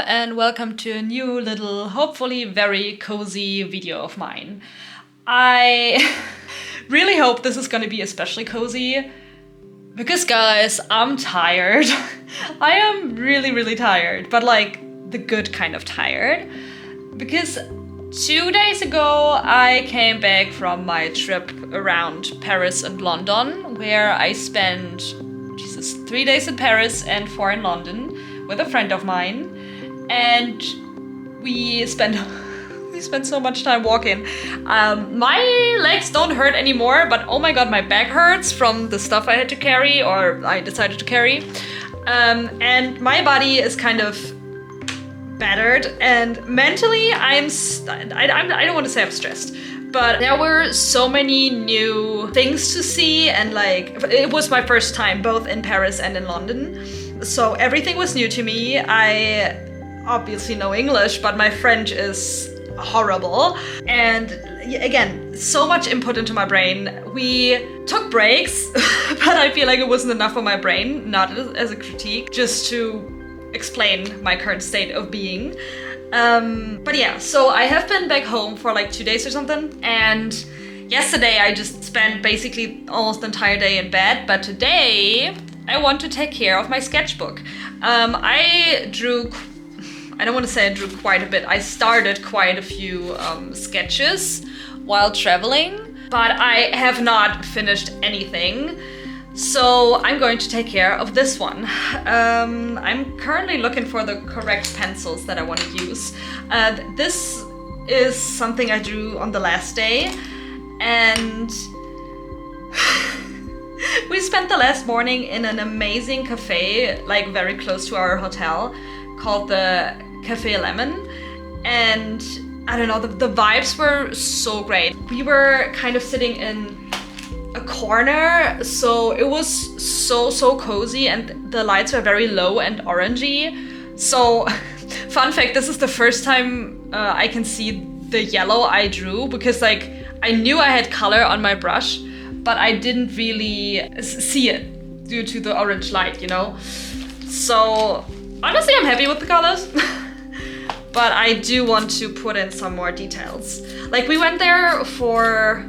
and welcome to a new little, hopefully very cozy video of mine. I really hope this is gonna be especially cozy because guys, I'm tired. I am really tired, but like the good kind of tired. Because 2 days ago I came back from my trip around Paris and London, where I spent 3 days in Paris and 4 in London with a friend of mine, and we spent so much time walking. My legs don't hurt anymore, but oh my god, my back hurts from the stuff I had to carry, or I decided to carry. And my body is kind of battered, and mentally I don't want to say I'm stressed, but there were so many new things to see, and like it was my first time both in Paris and in London, so everything was new to me. I obviously know English, but my French is horrible, and again, so much input into my brain. We took breaks, but I feel like it wasn't enough for my brain, not as a critique, just to explain my current state of being. But yeah, so I have been back home for like 2 days or something, and yesterday I just spent basically almost the entire day in bed, but today I want to take care of my sketchbook. I don't want to say I drew quite a bit. I started quite a few sketches while traveling, but I have not finished anything. So I'm going to take care of this one. I'm currently looking for the correct pencils that I want to use. This is something I drew on the last day, and we spent the last morning in an amazing cafe, like very close to our hotel, called the Cafe Lemon, and I don't know, the vibes were so great. We were kind of sitting in a corner, so it was so cozy, and the lights were very low and orangey. So fun fact, this is the first time I can see the yellow I drew, because like I knew I had color on my brush, but I didn't really see it due to the orange light, you know? So honestly, I'm happy with the colors. But I do want to put in some more details. Like we went there for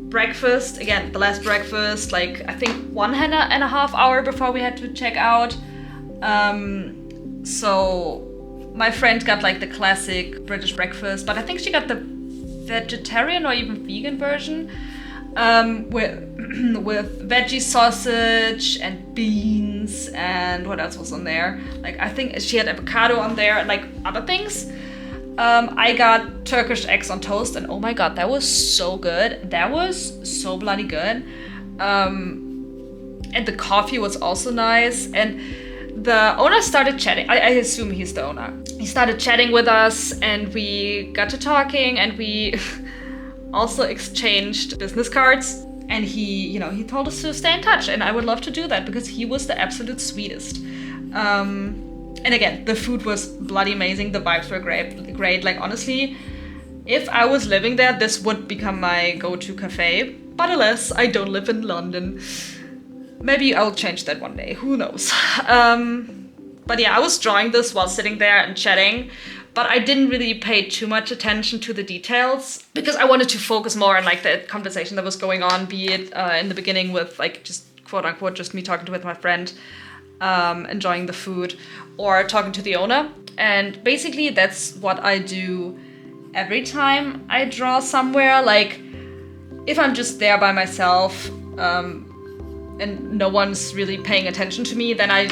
breakfast, again, the last breakfast, like I think 1.5 hours before we had to check out. So my friend got like the classic British breakfast, but I think she got the vegetarian or even vegan version, with veggie sausage and beans, and what else was on there? Like I think she had avocado on there and like other things. I got Turkish eggs on toast, and oh my god, that was so good. That was so bloody good. And the coffee was also nice, and the owner started chatting. I assume he's the owner. He started chatting with us, and we got to talking, and we also exchanged business cards, and he told us to stay in touch, and I would love to do that because he was the absolute sweetest. And again, the food was bloody amazing. The vibes were great. Like honestly, if I was living there, this would become my go-to cafe. But alas, I don't live in London. Maybe I'll change that one day. Who knows? But yeah, I was drawing this while sitting there and chatting, but I didn't really pay too much attention to the details because I wanted to focus more on like the conversation that was going on, be it in the beginning with like just quote unquote just me talking with my friend, enjoying the food, or talking to the owner. And basically that's what I do every time I draw somewhere. Like if I'm just there by myself and no one's really paying attention to me, then I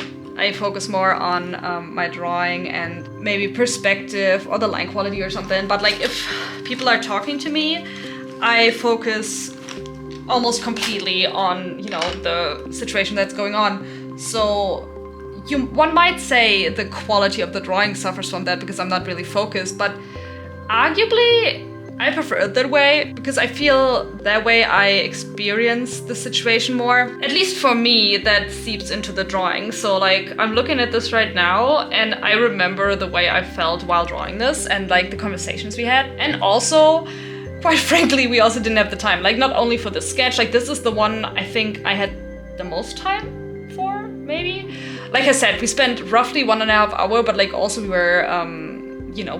focus more on my drawing and maybe perspective or the line quality or something. But like if people are talking to me, I focus almost completely on, the situation that's going on. So one might say the quality of the drawing suffers from that because I'm not really focused, but arguably I prefer it that way because I feel that way I experience the situation more. At least for me, that seeps into the drawing. So like I'm looking at this right now and I remember the way I felt while drawing this and like the conversations we had. And also, quite frankly, we also didn't have the time. Like not only for the sketch, like this is the one I think I had the most time for, maybe. like I said, we spent roughly 1.5 hours, but like also we were,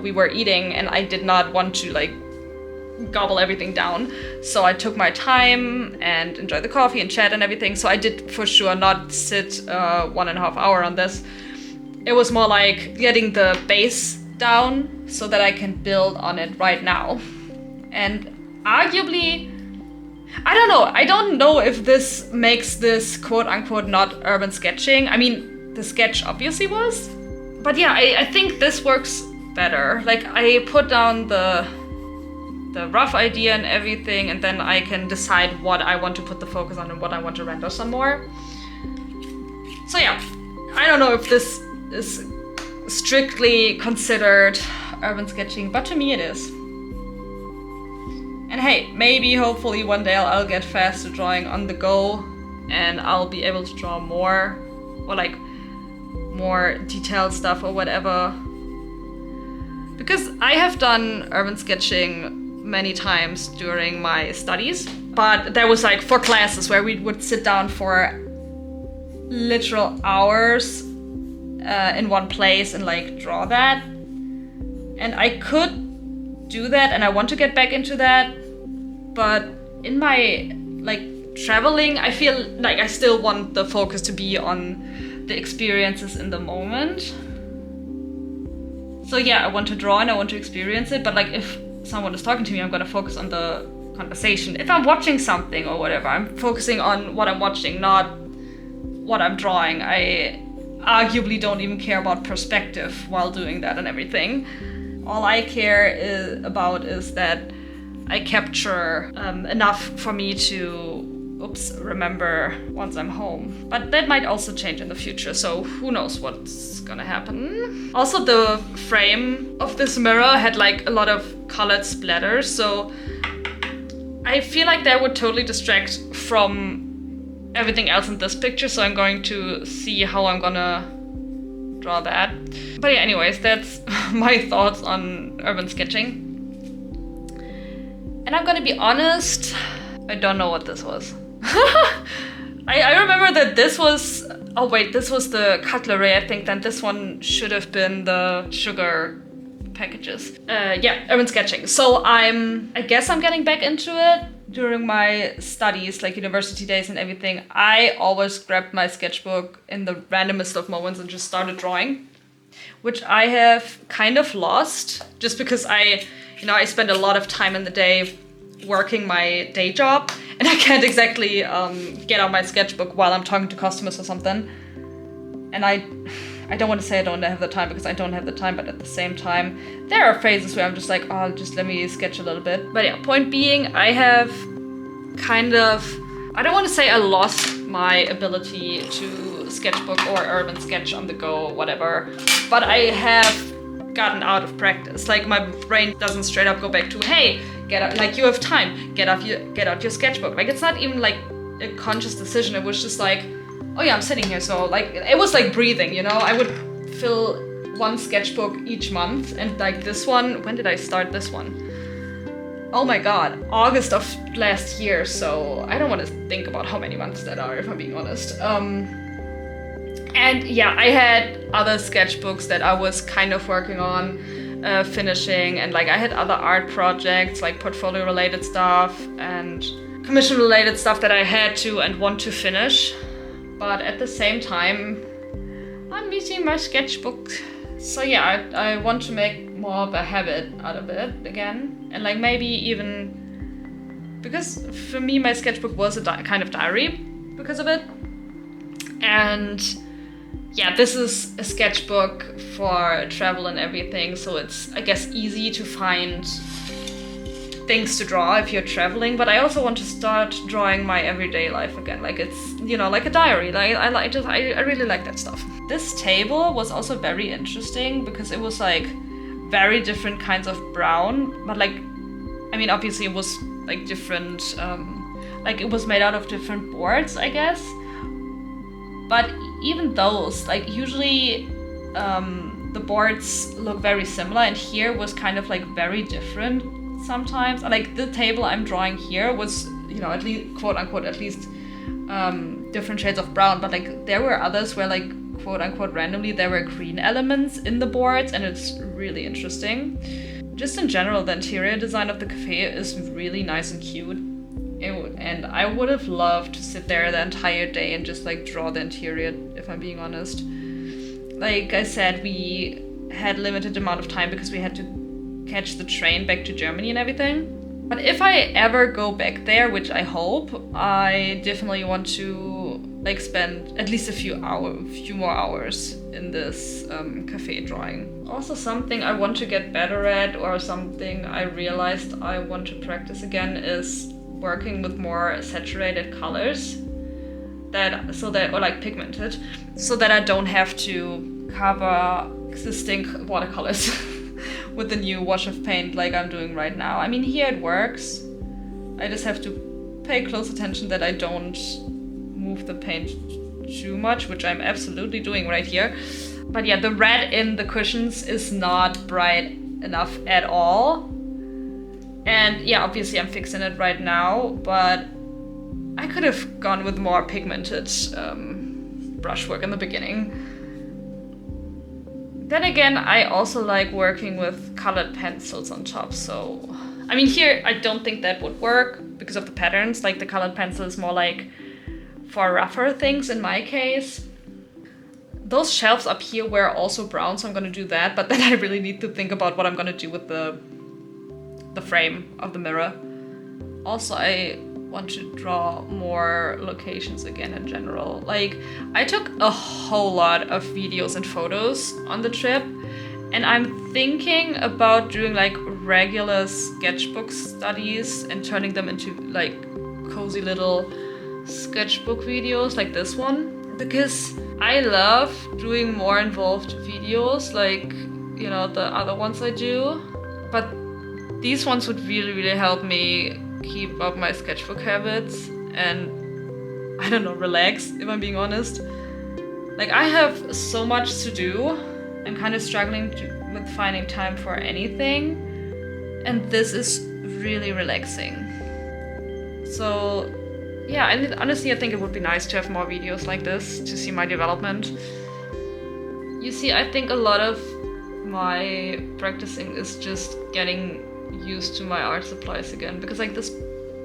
we were eating, and I did not want to like gobble everything down. So I took my time and enjoyed the coffee and chat and everything. So I did for sure not sit 1.5 hours on this. It was more like getting the base down so that I can build on it right now. And arguably, I don't know. I don't know if this makes this quote unquote not urban sketching. I mean, the sketch obviously was. But yeah, I think this works better. Like I put down the rough idea and everything, and then I can decide what I want to put the focus on and what I want to render some more. So yeah, I don't know if this is strictly considered urban sketching, but to me it is. And hey, maybe hopefully one day I'll get faster drawing on the go and I'll be able to draw more, or like more detailed stuff or whatever. Because I have done urban sketching many times during my studies, but that was like for classes where we would sit down for literal hours in one place and like draw that. And I could do that, and I want to get back into that, but in my like traveling, I feel like I still want the focus to be on the experiences in the moment. So yeah, I want to draw and I want to experience it, but like if someone is talking to me, I'm gonna focus on the conversation. If I'm watching something or whatever, I'm focusing on what I'm watching, not what I'm drawing. I arguably don't even care about perspective while doing that and everything. All I care about is that I capture enough for me to remember once I'm home. But that might also change in the future, so who knows what's gonna happen. Also, the frame of this mirror had like a lot of colored splatters, so I feel like that would totally distract from everything else in this picture, so I'm going to see how I'm gonna draw that. But yeah, anyways, that's my thoughts on urban sketching. And I'm gonna be honest, I don't know what this was. I remember that this was, oh wait, this was the cutlery, I think. Then this one should have been the sugar packages. Yeah, urban sketching. So I guess I'm getting back into it. During my studies, like university days and everything, I always grabbed my sketchbook in the randomest of moments and just started drawing, which I have kind of lost just because I spend a lot of time in the day working my day job, and I can't exactly get out my sketchbook while I'm talking to customers or something. And I don't want to say I don't have the time, because I don't have the time, but at the same time, there are phases where I'm just like, oh, just let me sketch a little bit. But yeah, point being, I have kind of, I don't want to say I lost my ability to sketchbook or urban sketch on the go, whatever, but I have gotten out of practice. Like my brain doesn't straight up go back to, hey, get out, like you have time, get out your sketchbook. Like it's not even like a conscious decision. It was just like, oh yeah, I'm sitting here. So like, it was like breathing, I would fill one sketchbook each month, and like this one, when did I start this one? Oh my god, August of last year, so I don't want to think about how many months that are, if I'm being honest. And yeah, I had other sketchbooks that I was kind of working on, finishing, and like I had other art projects, like portfolio related stuff and commission related stuff that I had to and want to finish. But at the same time, I'm missing my sketchbook. So yeah, I want to make more of a habit out of it again. And like maybe even, because for me my sketchbook was a kind of diary because of it. And yeah, this is a sketchbook for travel and everything, so it's, I guess, easy to find things to draw if you're traveling. But I also want to start drawing my everyday life again, like it's, like a diary. Like I really like that stuff. This table was also very interesting because it was like very different kinds of brown, but like, I mean, obviously it was like different, like it was made out of different boards, I guess. But even those, like usually the boards look very similar, and here was kind of like very different sometimes. Like the table I'm drawing here was, at least, quote unquote, at least different shades of brown, but like there were others where like quote unquote randomly, there were green elements in the boards, and it's really interesting. Just in general, the interior design of the cafe is really nice and cute. And I would have loved to sit there the entire day and just like draw the interior, if I'm being honest. Like I said, we had limited amount of time because we had to catch the train back to Germany and everything. But if I ever go back there, which I hope, I definitely want to like spend at least a few more hours in this cafe drawing. Also, something I want to get better at, or something I realized I want to practice again, is working with more saturated colors, or like pigmented, so that I don't have to cover existing watercolors with the new wash of paint like I'm doing right now. I mean, here it works. I just have to pay close attention that I don't move the paint too much, which I'm absolutely doing right here. But yeah, the red in the cushions is not bright enough at all. And yeah, obviously I'm fixing it right now, but I could have gone with more pigmented brushwork in the beginning. Then again, I also like working with colored pencils on top, so... I mean, here I don't think that would work because of the patterns. Like, the colored pencil is more like for rougher things in my case. Those shelves up here were also brown, so I'm gonna do that, but then I really need to think about what I'm gonna do with the frame of the mirror. Also, I want to draw more locations again in general. Like, I took a whole lot of videos and photos on the trip, and I'm thinking about doing like regular sketchbook studies and turning them into like cozy little sketchbook videos like this one, because I love doing more involved videos like, you know, the other ones I do, but these ones would really help me keep up my sketchbook habits and, I don't know, relax, if I'm being honest. Like, I have so much to do. I'm kind of struggling with finding time for anything, and this is really relaxing. So yeah, and honestly, I think it would be nice to have more videos like this to see my development. You see, I think a lot of my practicing is just getting used to my art supplies again, because like this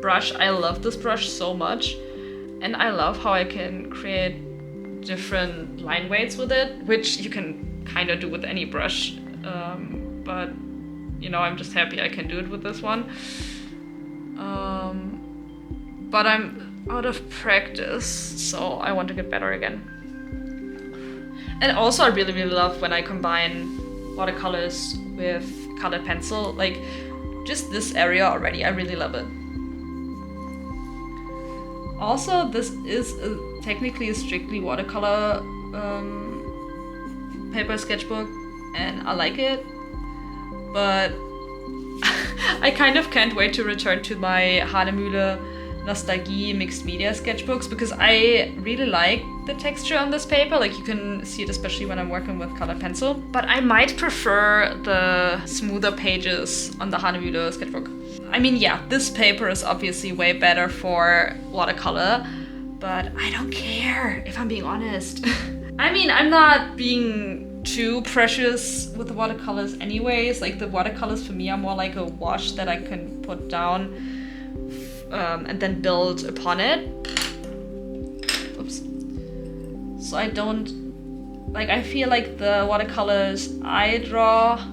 brush, I love this brush so much, and I love how I can create different line weights with it, which you can kind of do with any brush, but you know, I'm just happy I can do it with this one. But I'm out of practice, so I want to get better again. And also, I really love when I combine watercolors with colored pencil. Like, just this area already, I really love it. Also, this is technically a strictly watercolor paper sketchbook, and I like it, but I kind of can't wait to return to my Hanemühle Nostalgie mixed media sketchbooks, because I really like the texture on this paper. Like, you can see it especially when I'm working with colored pencil, but I might prefer the smoother pages on the Hanemühle sketchbook. I mean, yeah, this paper is obviously way better for watercolor, but I don't care, if I'm being honest. I mean, I'm not being too precious with the watercolors anyways. Like, the watercolors for me are more like a wash that I can put down and then build upon it. Oops. So I don't, like, I feel like the watercolors I draw,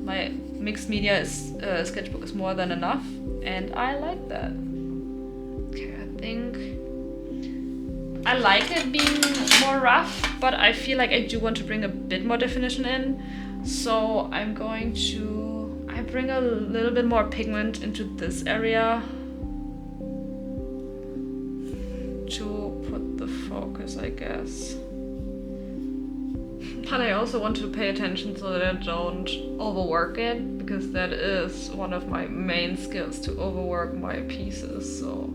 my mixed media sketchbook is more than enough, and I like that. Okay, I think I like it being more rough, but I feel like I do want to bring a bit more definition in. So I'm going to, I bring a little bit more pigment into this area to put the focus, I guess. But I also want to pay attention so that I don't overwork it, because that is one of my main skills, to overwork my pieces. So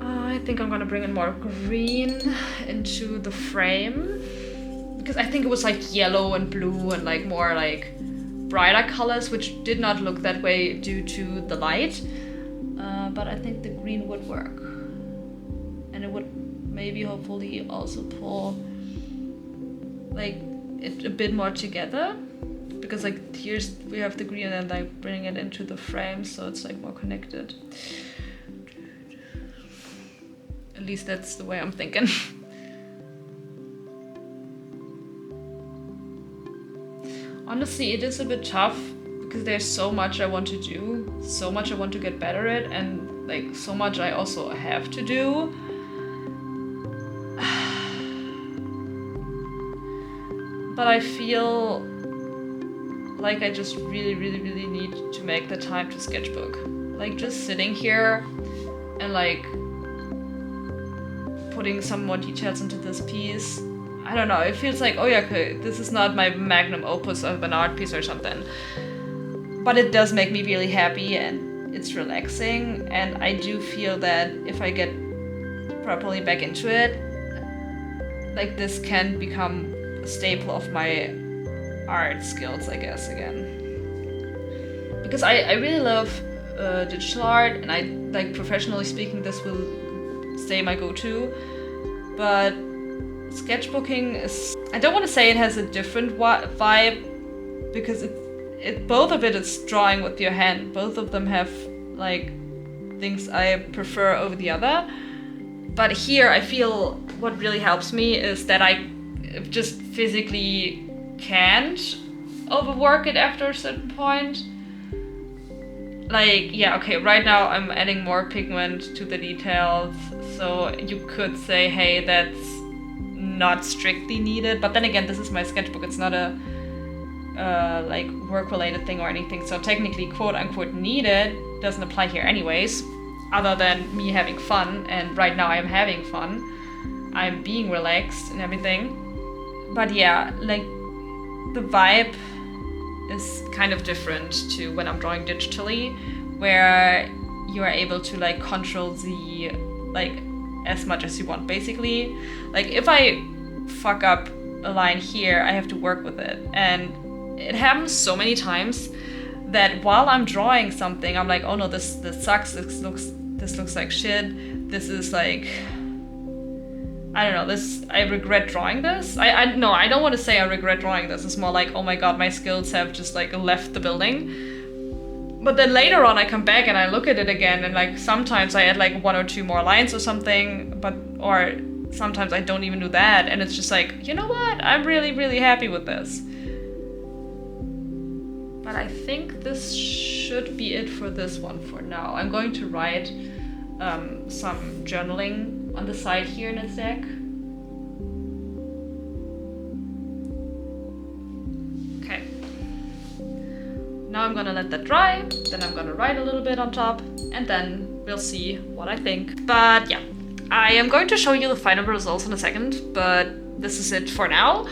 I think I'm gonna bring in more green into the frame, because I think it was like yellow and blue and like more like brighter colors, which did not look that way due to the light. But I think the green would work, and it would maybe hopefully also pull like it a bit more together, because like here's we have the green and then like bring it into the frame so it's like more connected. At least that's the way I'm thinking. Honestly, it is a bit tough because there's so much I want to do, so much I want to get better at, and like so much I also have to do. But I feel like I just really need to make the time to sketchbook. Like just sitting here and like putting some more details into this piece. I don't know, it feels like, oh yeah, okay, this is not my magnum opus of an art piece or something. But it does make me really happy and it's relaxing, and I do feel that if I get properly back into it, like this can become a staple of my art skills, I guess, again. Because I really love digital art, and I, like, professionally speaking, this will stay my go-to. But sketchbooking is, I don't want to say it has a different vibe, because both of it is drawing with your hand. Both of them have like things I prefer over the other. But here I feel what really helps me is that I just physically can't overwork it after a certain point. Like, yeah, okay, right now I'm adding more pigment to the details, so you could say, hey, that's not strictly needed. But then again, this is my sketchbook, it's not a like work-related thing or anything, so technically quote-unquote needed doesn't apply here anyways, other than me having fun, and right now I'm having fun. I'm being relaxed and everything. But yeah, like the vibe is kind of different to when I'm drawing digitally, where you are able to like control the, like, as much as you want basically. Like if I fuck up a line here, I have to work with it, and it happens so many times that while I'm drawing something, I'm like, oh no, this sucks, this looks like shit, this is like, I don't know, I regret drawing this. No, I don't want to say I regret drawing this. It's more like, oh my god, my skills have just like left the building. But then later on I come back and I look at it again, and like sometimes I add like 1 or 2 more lines or something, or sometimes I don't even do that, and it's just like, you know what, I'm really happy with this. But I think this should be it for this one for now. I'm going to write some journaling on the side here in a sec. Okay. Now I'm gonna let that dry, then I'm gonna write a little bit on top, and then we'll see what I think. But yeah, I am going to show you the final results in a second, but this is it for now.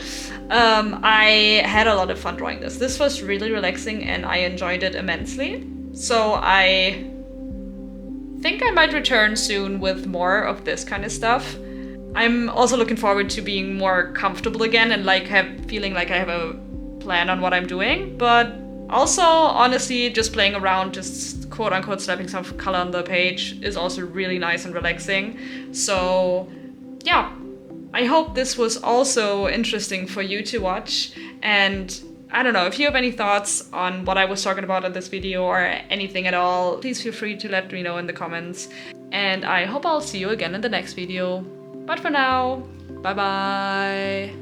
I had a lot of fun drawing this. This was really relaxing and I enjoyed it immensely. So I think I might return soon with more of this kind of stuff. I'm also looking forward to being more comfortable again and like feeling like I have a plan on what I'm doing. But also, honestly, just playing around, just quote unquote slapping some color on the page is also really nice and relaxing. So yeah. I hope this was also interesting for you to watch, and I don't know, if you have any thoughts on what I was talking about in this video or anything at all, please feel free to let me know in the comments, and I hope I'll see you again in the next video. But for now, bye bye!